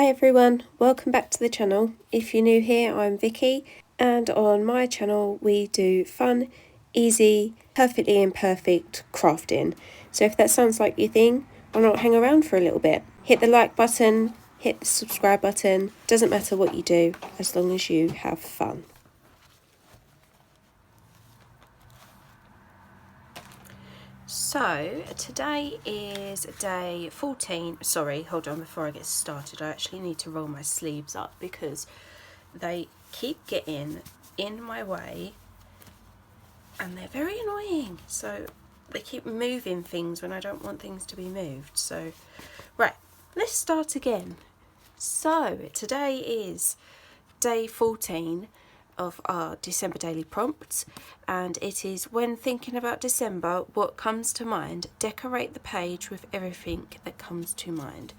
Hi everyone, welcome back to the channel. If you're new here, I'm Vicky, and on my channel we do fun, easy, perfectly imperfect crafting. So if that sounds like your thing, why not hang around for a little bit? Hit the like button, hit the subscribe button, doesn't matter what you do as long as you have fun. So today is day 14, sorry, hold on, before I get started I actually need to roll my sleeves up because they keep getting in my way and they're very annoying. So they keep moving things when I don't want things to be moved. So, right, let's start again. So today is day 14 of our December daily prompts, and it is when thinking about December, what comes to mind, decorate the page with everything that comes to mind.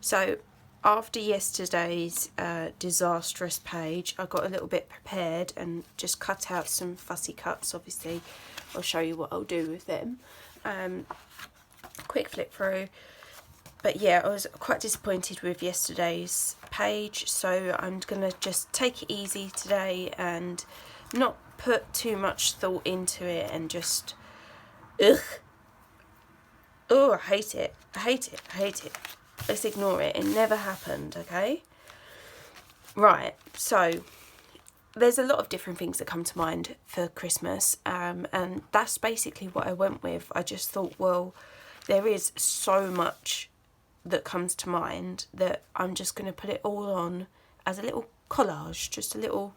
So after yesterday's disastrous page, I got a little bit prepared and just cut out some fussy cuts. Obviously I'll show you what I'll do with them. Quick flip through. But yeah, I was quite disappointed with yesterday's page, so I'm going to just take it easy today and not put too much thought into it and just, ugh. Oh, I hate it. I hate it. I hate it. Let's ignore it. It never happened, okay? Right, so there's a lot of different things that come to mind for Christmas, and that's basically what I went with. I just thought, well, there is so much that comes to mind that I'm just going to put it all on as a little collage, just a little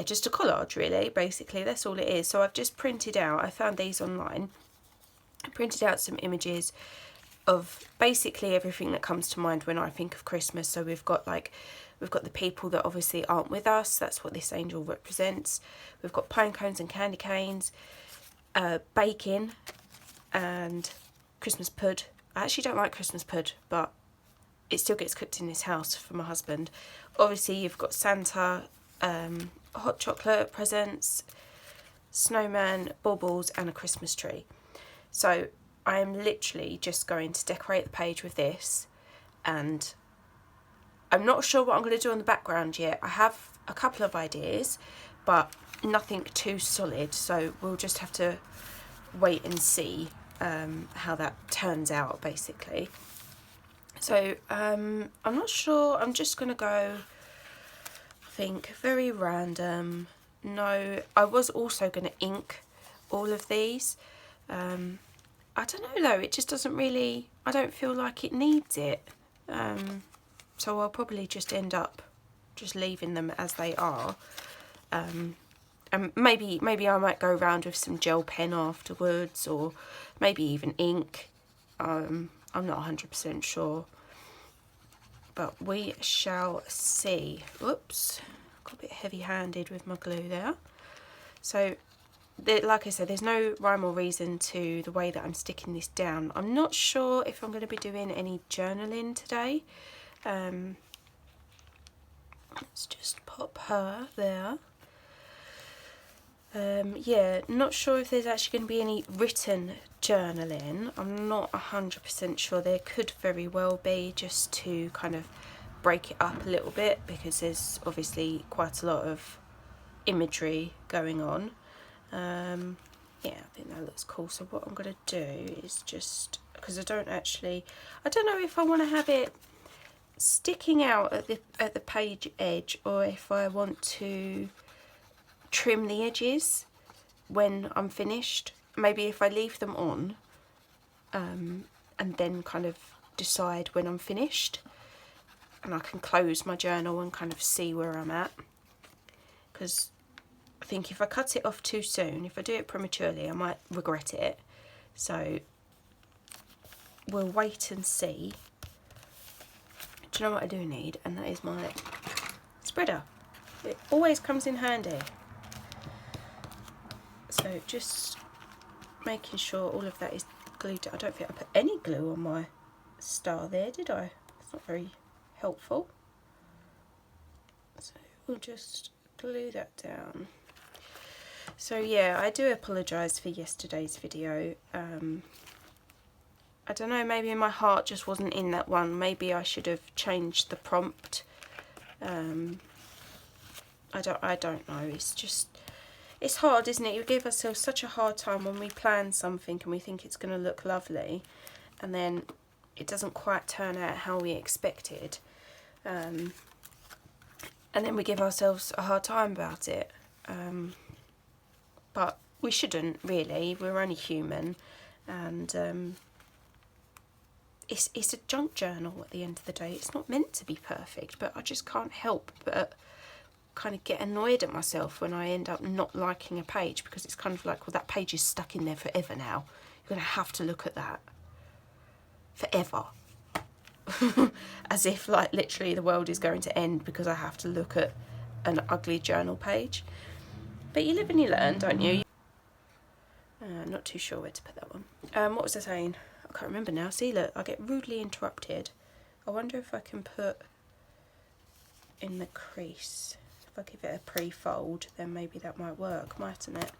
just a collage really, basically. That's all it is. So I've just printed out, I found these online, I printed out some images of basically everything that comes to mind when I think of Christmas. So we've got the people that obviously aren't with us, that's what this angel represents. We've got pine cones and candy canes, baking and Christmas pud. I actually don't like Christmas pud, but it still gets cooked in this house for my husband. Obviously you've got Santa, hot chocolate, presents, snowman, baubles and a Christmas tree. So I am literally just going to decorate the page with this, and I'm not sure what I'm going to do on the background yet. I have a couple of ideas, but nothing too solid, so we'll just have to wait and see how that turns out, basically. So I'm not sure, I'm just going to go, I think, very random. No, I was also going to ink all of these. I don't know though, it just doesn't really, I don't feel like it needs it. So I'll probably just end up just leaving them as they are. And maybe I might go around with some gel pen afterwards, or maybe even ink. I'm not 100% sure, but we shall see. Whoops, got a bit heavy-handed with my glue there. So like I said, there's no rhyme or reason to the way that I'm sticking this down. I'm not sure if I'm going to be doing any journaling today. Let's just pop her there. Yeah, not sure if there's actually going to be any written journaling. I'm not 100% sure. There could very well be, just to kind of break it up a little bit, because there's obviously quite a lot of imagery going on. Yeah, I think that looks cool. So what I'm going to do is just, because I don't know if I want to have it sticking out at the page edge, or if I want to trim the edges when I'm finished. Maybe if I leave them on and then kind of decide when I'm finished, and I can close my journal and kind of see where I'm at, because I think if I cut it off too soon, if I do it prematurely, I might regret it. So we'll wait and see. Do you know what I do need? And that is my spreader. It always comes in handy. So just making sure all of that is glued. I don't think I put any glue on my star there, did I? It's not very helpful. So we'll just glue that down. So yeah, I do apologise for yesterday's video. I don't know, maybe my heart just wasn't in that one. Maybe I should have changed the prompt. I don't know. It's just, it's hard, isn't it? You give ourselves such a hard time when we plan something and we think it's going to look lovely, and then it doesn't quite turn out how we expected. And then we give ourselves a hard time about it. But we shouldn't, really. We're only human, and it's a junk journal at the end of the day. It's not meant to be perfect, but I just can't help but kind of get annoyed at myself when I end up not liking a page, because it's kind of like, well, that page is stuck in there forever now. You're going to have to look at that forever. As if, like, literally the world is going to end because I have to look at an ugly journal page. But you live and you learn, don't you? Not too sure where to put that one. What was I saying? I can't remember now. See, look, I get rudely interrupted. I wonder if I can put in the crease. If I give it a pre-fold, then maybe that might work, mightn't it?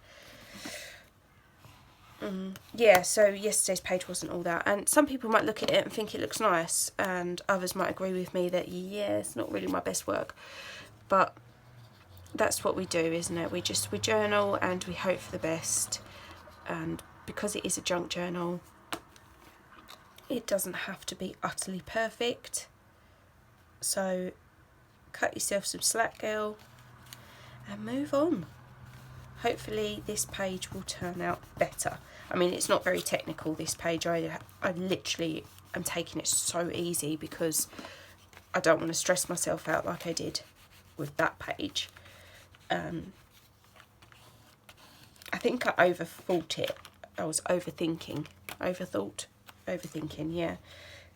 Yeah, so yesterday's page wasn't all that, and some people might look at it and think it looks nice, and others might agree with me that, yeah, it's not really my best work. But that's what we do, isn't it? We journal and we hope for the best, and because it is a junk journal, it doesn't have to be utterly perfect. So cut yourself some slack, girl, and move on. Hopefully this page will turn out better. I mean, it's not very technical, this page. I literally am taking it so easy because I don't want to stress myself out like I did with that page. I think I overthought it. I was overthinking, yeah,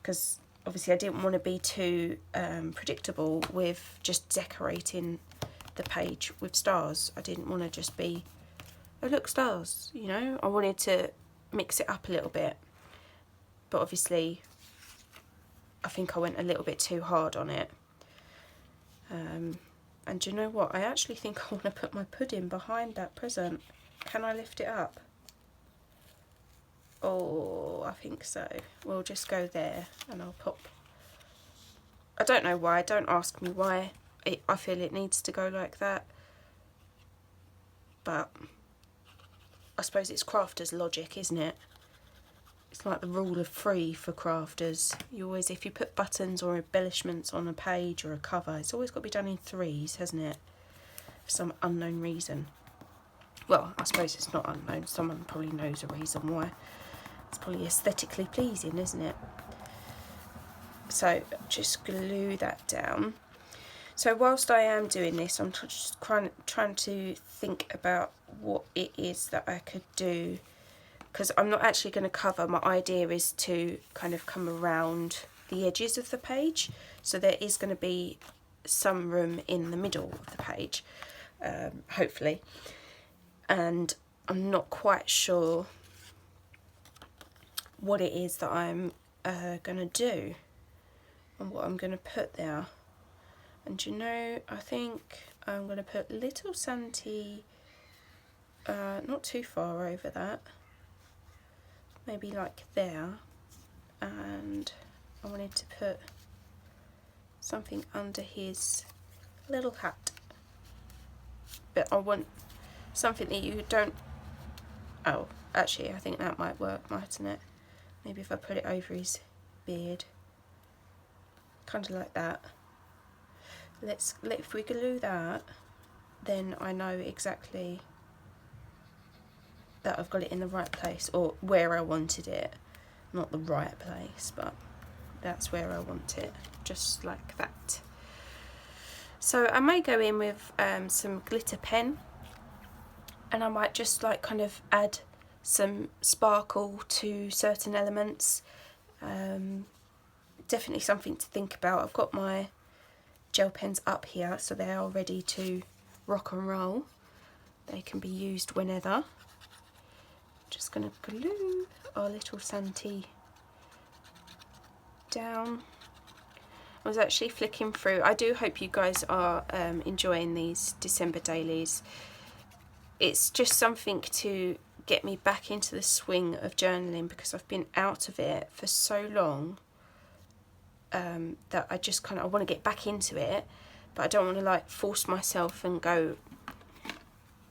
because obviously I didn't want to be too predictable with just decorating the page with stars. I didn't want to just be, oh look, stars, you know. I wanted to mix it up a little bit, but obviously I think I went a little bit too hard on it. And do you know what? I actually think I want to put my pudding behind that present. Can I lift it up? Oh, I think so. We'll just go there and I'll pop. I don't know why. Don't ask me why I feel it needs to go like that. But I suppose it's crafters logic, isn't it? It's like the rule of 3 for crafters. You always, if you put buttons or embellishments on a page or a cover, it's always got to be done in 3s, hasn't it? For some unknown reason. Well, I suppose it's not unknown. Someone probably knows a reason why. It's probably aesthetically pleasing, isn't it? So just glue that down. So whilst I am doing this, I'm just trying to think about what it is that I could do, because I'm not actually going to cover. My idea is to kind of come around the edges of the page, so there is going to be some room in the middle of the page, hopefully. And I'm not quite sure what it is that I'm going to do and what I'm going to put there. And you know, I think I'm going to put Little Santy not too far over that, maybe like there, and I wanted to put something under his little hat, but I want something that you don't, oh, actually I think that might work, mightn't it? Maybe if I put it over his beard, kind of like that. If we glue that, then I know exactly that I've got it in the right place, or where I wanted it. Not the right place, but that's where I want it, just like that. So I may go in with some glitter pen, and I might just like kind of add some sparkle to certain elements. Definitely something to think about. I've got my gel pens up here, so they are ready to rock and roll. They can be used whenever. Just going to glue our Little Santy down. I was actually flicking through. I do hope you guys are enjoying these December dailies. It's just something to get me back into the swing of journaling, because I've been out of it for so long that I just kind of, I want to get back into it, but I don't want to like force myself and go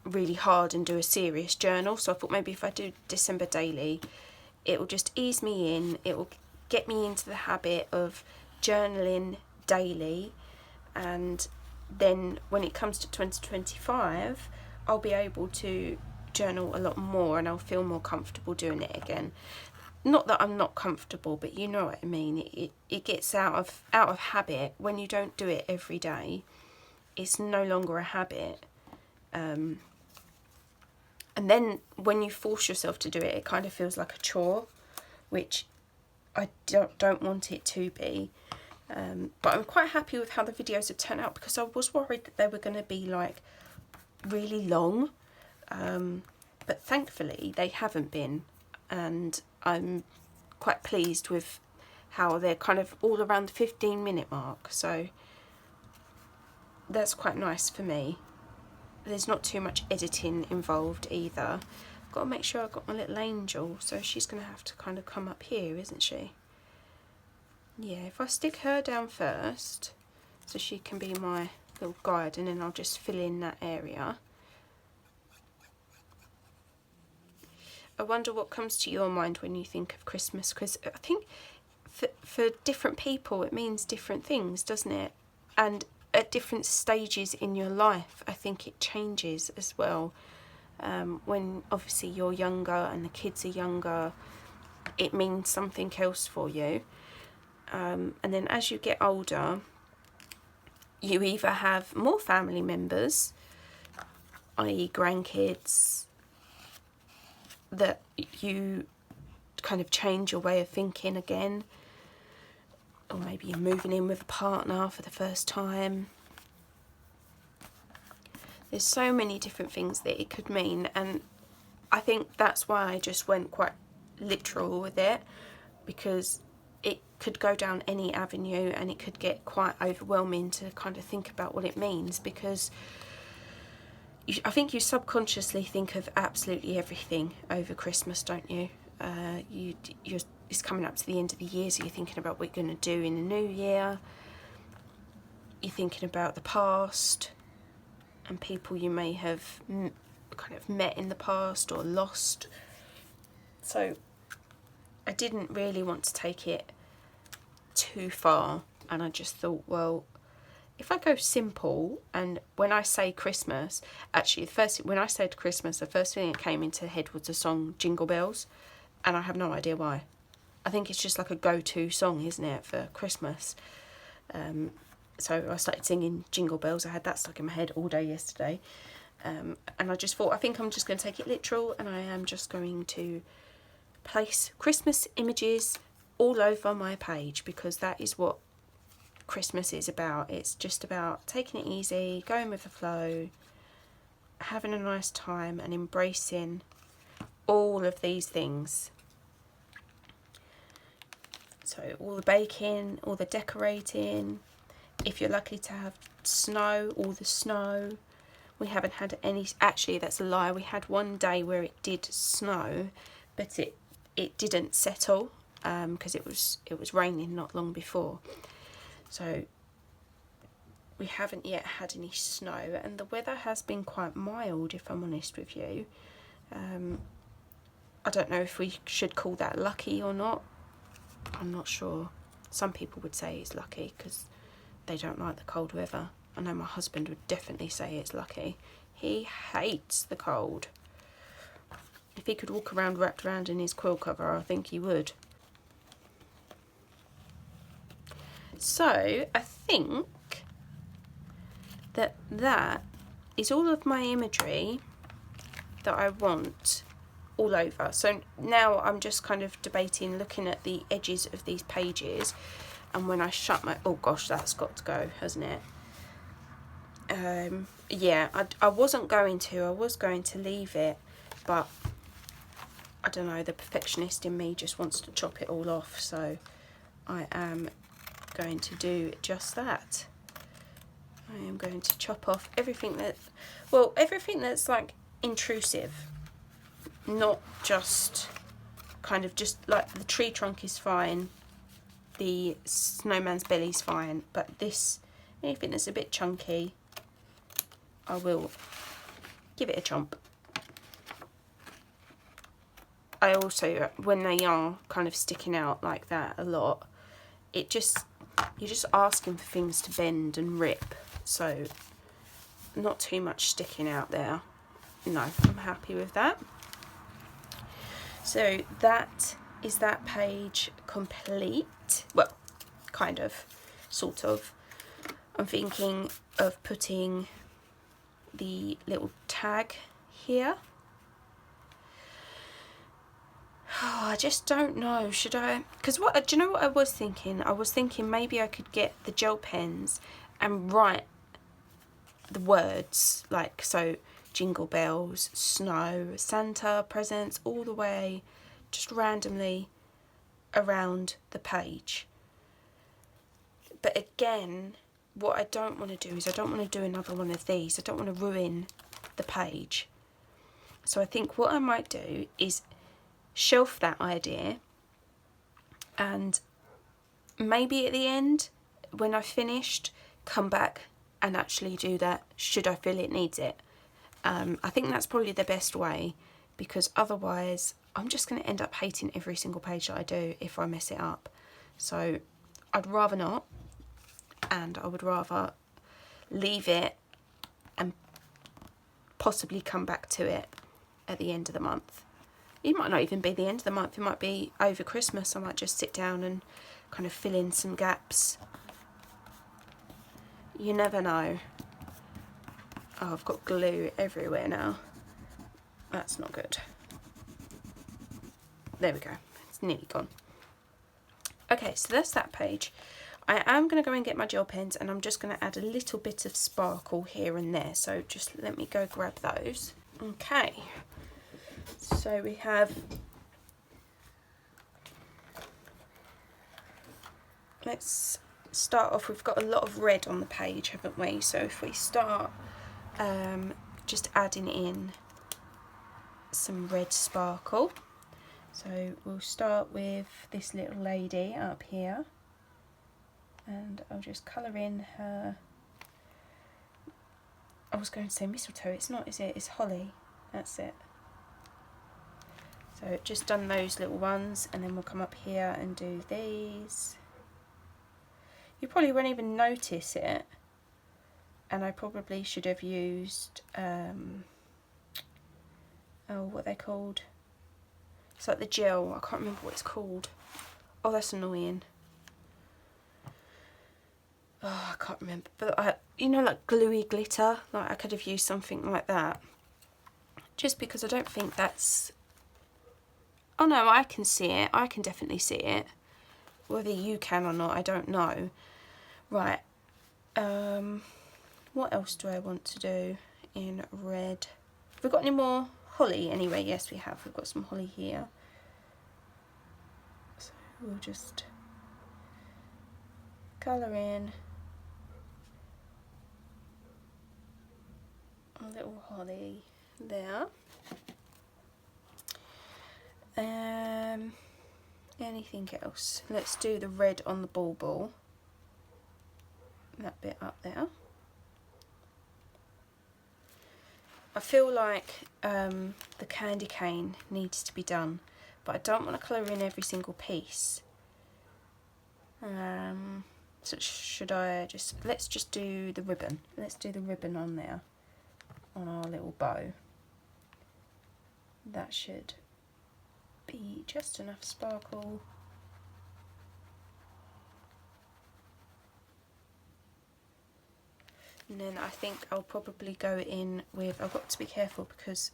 really hard and do a serious journal. So I thought maybe if I do December daily, it will just ease me in, it will get me into the habit of journaling daily, and then when it comes to 2025 I'll be able to journal a lot more and I'll feel more comfortable doing it again. Not that I'm not comfortable, but you know what I mean. It gets out of habit when you don't do it every day. It's no longer a habit. And then when you force yourself to do it, it kind of feels like a chore, which I don't want it to be. But I'm quite happy with how the videos have turned out, because I was worried that they were going to be like really long. But thankfully they haven't been, and I'm quite pleased with how they're kind of all around the 15-minute mark, so that's quite nice for me. There's not too much editing involved either. I've got to make sure I've got my little angel, so she's going to have to kind of come up here, isn't she? Yeah, if I stick her down first, so she can be my little guide, and then I'll just fill in that area. I wonder what comes to your mind when you think of Christmas, because I think for different people it means different things, doesn't it? And at different stages in your life I think it changes as well. When obviously you're younger and the kids are younger, it means something else for you. And then as you get older, you either have more family members, i.e. grandkids, that you kind of change your way of thinking again, or maybe you're moving in with a partner for the first time. There's so many different things that it could mean, and I think that's why I just went quite literal with it, because it could go down any avenue and it could get quite overwhelming to kind of think about what it means, because I think you subconsciously think of absolutely everything over Christmas, don't you? It's coming up to the end of the year, so you're thinking about what you're going to do in the new year. You're thinking about the past and people you may have kind of met in the past or lost. So I didn't really want to take it too far, and I just thought, well, if I go simple, and when I say Christmas, actually when I said Christmas, the first thing that came into the head was the song Jingle Bells, and I have no idea why. I think it's just like a go-to song, isn't it, for Christmas? So I started singing Jingle Bells. I had that stuck in my head all day yesterday, and I just thought, I think I'm just going to take it literal, and I am just going to place Christmas images all over my page, because that is what Christmas is about. It's just about taking it easy, going with the flow, having a nice time, and embracing all of these things. So all the baking, all the decorating, if you're lucky to have snow, all the snow. We haven't had any, actually that's a lie, we had one day where it did snow, but it didn't settle, because it was raining not long before. So we haven't yet had any snow, and the weather has been quite mild, if I'm honest with you. I don't know if we should call that lucky or not. I'm not sure. Some people would say it's lucky because they don't like the cold weather. I know my husband would definitely say it's lucky. He hates the cold. If he could walk around wrapped around in his quilt cover, I think he would. So I think that is all of my imagery that I want all over. So now I'm just kind of debating, looking at the edges of these pages, and when I shut my, oh gosh, that's got to go, hasn't it? Yeah, I wasn't going to, I was going to leave it, but I don't know, the perfectionist in me just wants to chop it all off, so I am going to do just that. I am going to chop off everything that, well, everything that's like intrusive. not just kind of just like the tree trunk is fine, the snowman's belly's fine, but this, anything that's a bit chunky, I will give it a chomp. I also, when they are kind of sticking out like that a lot, it just, you're just asking for things to bend and rip, so not too much sticking out there. No, I'm happy with that. So that is that page complete. Well, kind of, sort of. I'm thinking of putting the little tag here. Oh, I just don't know, should I? Because what, do you know what I was thinking? I was thinking maybe I could get the gel pens and write the words, like, so jingle bells, snow, Santa, presents, all the way, just randomly around the page. But again, what I don't want to do is I don't want to do another one of these. I don't want to ruin the page. So I think what I might do is shelf that idea, and maybe at the end, when I've finished, come back and actually do that, should I feel it needs it. I think that's probably the best way, because otherwise I'm just going to end up hating every single page that I do if I mess it up. So I'd rather not, and I would rather leave it and possibly come back to it at the end of the month. It might not even be the end of the month, it might be over Christmas. I might just sit down and kind of fill in some gaps. You never know. Oh, I've got glue everywhere now. That's not good. There we go. It's nearly gone. Okay, so that's that page. I am going to go and get my gel pens, and I'm just going to add a little bit of sparkle here and there. So just let me go grab those. Okay. So we have... Let's start off. We've got a lot of red on the page, haven't we? So if we start just adding in some red sparkle. So we'll start with this little lady up here, and I'll just colour in her, I was going to say mistletoe, it's not, is it? It's holly, that's it. So just done those little ones, and then we'll come up here and do these. You probably won't even notice it, and I probably should have used, oh, what are they called? It's like the gel, I can't remember what it's called. Oh, that's annoying. Oh, I can't remember. But, you know, like gluey glitter, like I could have used something like that. Just because I don't think that's... Oh no, I can see it. I can definitely see it. Whether you can or not, I don't know. Right. What else do I want to do in red? Have we got any more holly anyway? Yes, we have. We've got some holly here. So we'll just colour in a little holly there. Anything else? Let's do the red on the bauble. That bit up there. I feel like the candy cane needs to be done, but I don't want to colour in every single piece. So should I just, let's just do the ribbon. Let's do the ribbon on there, on our little bow. That should be just enough sparkle. And then I think I'll probably go in with, I've got to be careful because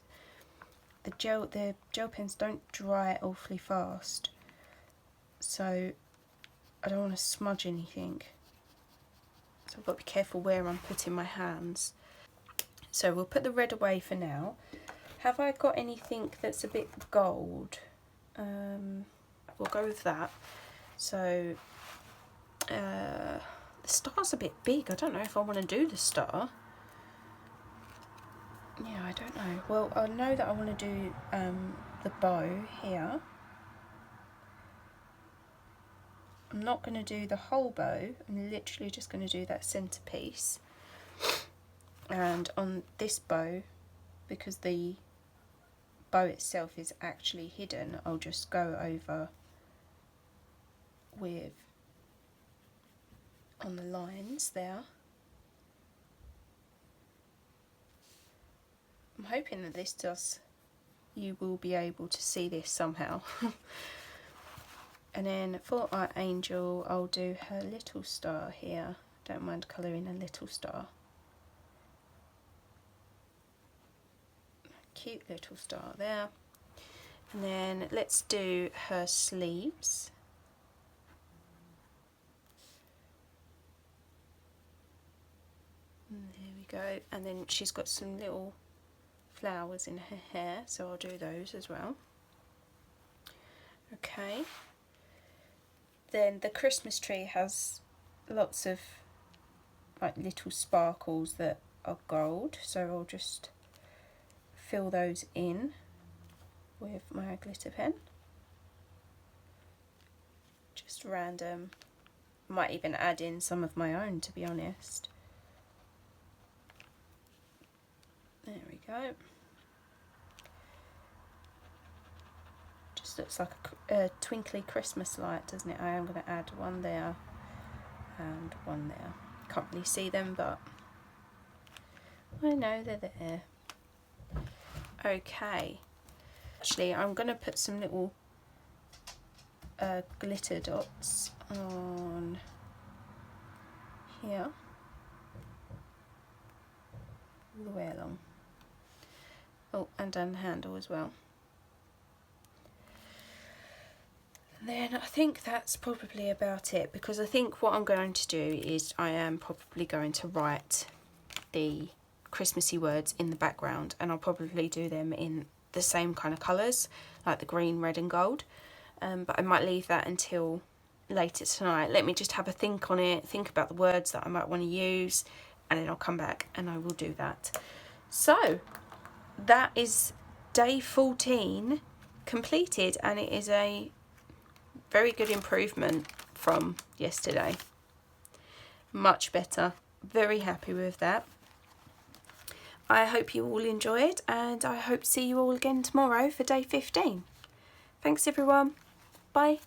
the gel pens don't dry awfully fast, so I don't want to smudge anything. So I've got to be careful where I'm putting my hands. So we'll put the red away for now. Have I got anything that's a bit gold? We'll go with that. So the star's a bit big. I don't know if I want to do the star. yeah, I don't know. Well, I know that I want to do the bow here. I'm not going to do the whole bow, I'm literally just going to do that centerpiece. And on this bow, because the bow itself is actually hidden, I'll just go over with on the lines there. I'm hoping that this does, you will be able to see this somehow. And then for our angel, I'll do her little star here. Don't mind colouring a little star. Cute little star there. And then let's do her sleeves. And there we go. And then she's got some little flowers in her hair, so I'll do those as well. Okay. Then the Christmas tree has lots of like little sparkles that are gold, so I'll just fill those in with my glitter pen. Just random. Might even add in some of my own, to be honest. There we go. Just looks like a twinkly Christmas light, doesn't it? I am going to add one there and one there. Can't really see them, but I know they're there. Okay. Actually, I'm going to put some little glitter dots on here, all the way along. Oh, and down the handle as well. Then I think that's probably about it, because I think what I'm going to do is I am probably going to write the Christmassy words in the background, and I'll probably do them in the same kind of colours, like the green, red and gold, but I might leave that until later tonight. Let me just have a think on it, think about the words that I might want to use, and then I'll come back and I will do that. So that is day 14 completed, and it is a very good improvement from yesterday. Much better. Very happy with that. I hope you all enjoyed, and I hope to see you all again tomorrow for day 15. Thanks everyone. Bye.